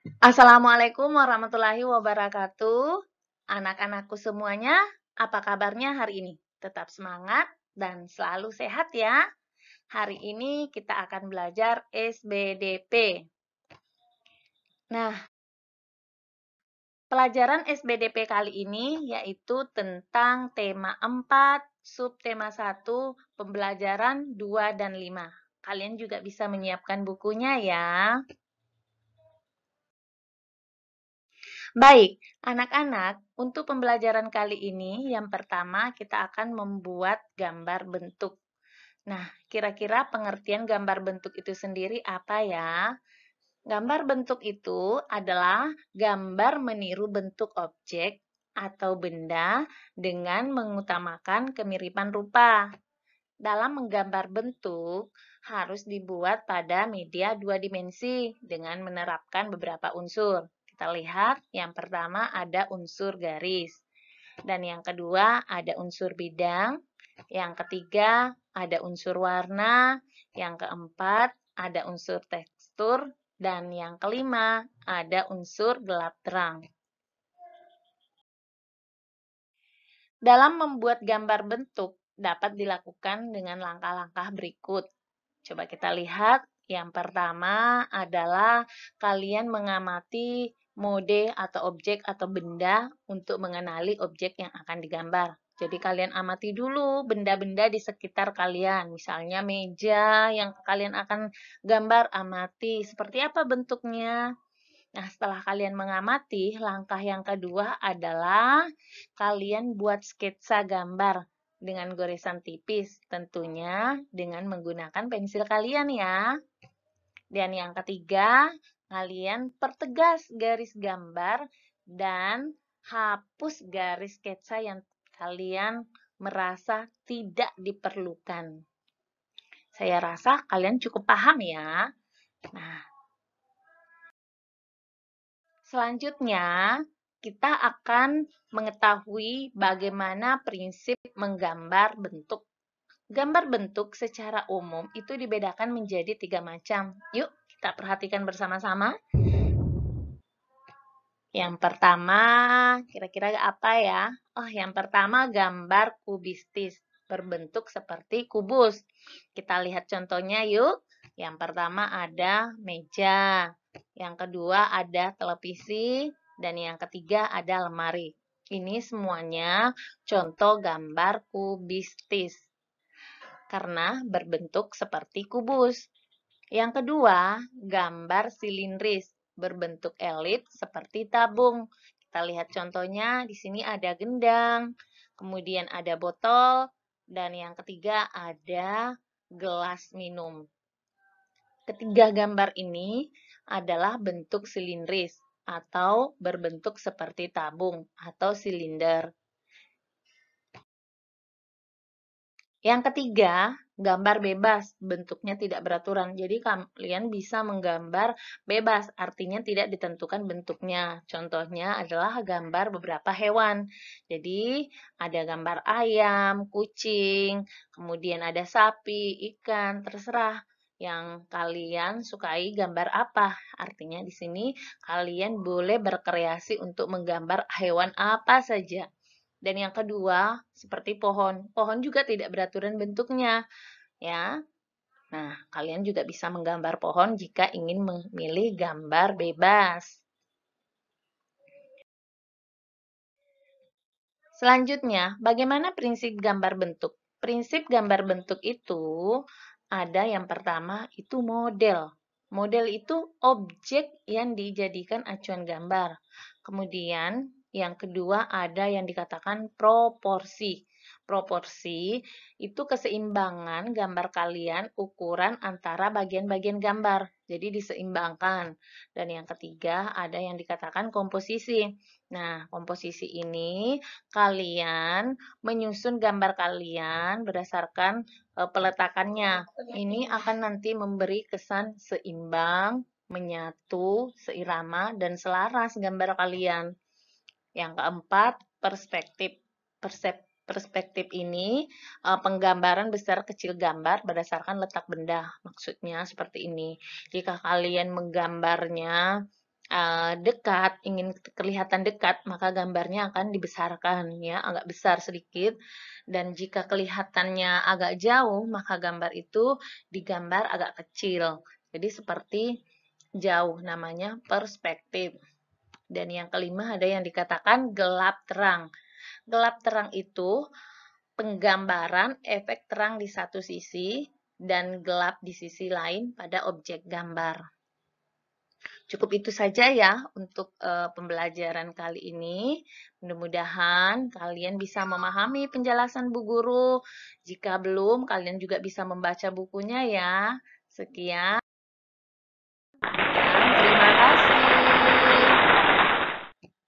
Assalamualaikum warahmatullahi wabarakatuh. Anak-anakku semuanya, apa kabarnya hari ini? Tetap semangat dan selalu sehat ya. Hari ini kita akan belajar SBDP. Nah, pelajaran SBDP kali ini yaitu tentang tema 4, subtema 1, pembelajaran 2 dan 5. Kalian juga bisa menyiapkan bukunya ya. Baik, anak-anak, untuk pembelajaran kali ini, yang pertama kita akan membuat gambar bentuk. Nah, kira-kira pengertian gambar bentuk itu sendiri apa ya? Gambar bentuk itu adalah gambar meniru bentuk objek atau benda dengan mengutamakan kemiripan rupa. Dalam menggambar bentuk, harus dibuat pada media dua dimensi dengan menerapkan beberapa unsur. Kita lihat, yang pertama ada unsur garis, dan yang kedua ada unsur bidang, yang ketiga ada unsur warna, yang keempat ada unsur tekstur, dan yang kelima ada unsur gelap terang. Dalam membuat gambar bentuk dapat dilakukan dengan langkah-langkah berikut. Coba kita lihat. Yang pertama adalah kalian mengamati mode atau objek atau benda untuk mengenali objek yang akan digambar. Jadi kalian amati dulu benda-benda di sekitar kalian. Misalnya meja yang kalian akan gambar, amati seperti apa bentuknya. Nah, setelah kalian mengamati, langkah yang kedua adalah kalian buat sketsa gambar dengan goresan tipis, tentunya dengan menggunakan pensil kalian ya. Dan yang ketiga, kalian pertegas garis gambar dan hapus garis sketsa yang kalian merasa tidak diperlukan. Saya rasa kalian cukup paham ya. Nah, selanjutnya, kita akan mengetahui bagaimana prinsip menggambar bentuk. Gambar bentuk secara umum itu dibedakan menjadi 3 macam. Yuk, kita perhatikan bersama-sama. Yang pertama, kira-kira apa ya? Oh, yang pertama gambar kubistis, berbentuk seperti kubus. Kita lihat contohnya yuk. Yang pertama ada meja, yang kedua ada televisi, dan yang ketiga ada lemari. Ini semuanya contoh gambar kubistis karena berbentuk seperti kubus. Yang kedua, gambar silindris berbentuk elip seperti tabung. Kita lihat contohnya, di sini ada gendang, kemudian ada botol, dan yang ketiga ada gelas minum. Ketiga gambar ini adalah bentuk silindris atau berbentuk seperti tabung atau silinder. Yang ketiga, gambar bebas, bentuknya tidak beraturan. Jadi kalian bisa menggambar bebas, artinya tidak ditentukan bentuknya. Contohnya adalah gambar beberapa hewan. Jadi ada gambar ayam, kucing, kemudian ada sapi, ikan, terserah yang kalian sukai gambar apa. Artinya di sini kalian boleh berkreasi untuk menggambar hewan apa saja. Dan yang kedua, seperti pohon. Pohon juga tidak beraturan bentuknya, ya. Nah, kalian juga bisa menggambar pohon jika ingin memilih gambar bebas. Selanjutnya, bagaimana prinsip gambar bentuk? Prinsip gambar bentuk itu ada yang pertama itu model. Model itu objek yang dijadikan acuan gambar. Kemudian yang kedua ada yang dikatakan proporsi. Proporsi itu keseimbangan gambar kalian, ukuran antara bagian-bagian gambar. Jadi diseimbangkan. Dan yang ketiga ada yang dikatakan komposisi. Nah, komposisi ini kalian menyusun gambar kalian berdasarkan peletakannya. Ini akan nanti memberi kesan seimbang, menyatu, seirama, dan selaras gambar kalian. Yang keempat, perspektif. Perspektif ini penggambaran besar kecil gambar berdasarkan letak benda. Maksudnya seperti ini. Jika kalian menggambarnya dekat, ingin kelihatan dekat, maka gambarnya akan dibesarkan ya, agak besar sedikit. Dan jika kelihatannya agak jauh, maka gambar itu digambar agak kecil. Jadi seperti jauh, namanya perspektif. Dan yang kelima ada yang dikatakan gelap terang. Gelap terang itu penggambaran efek terang di satu sisi dan gelap di sisi lain pada objek gambar. Cukup itu saja ya untuk pembelajaran kali ini. Mudah-mudahan kalian bisa memahami penjelasan Bu Guru. Jika belum, kalian juga bisa membaca bukunya ya. Sekian.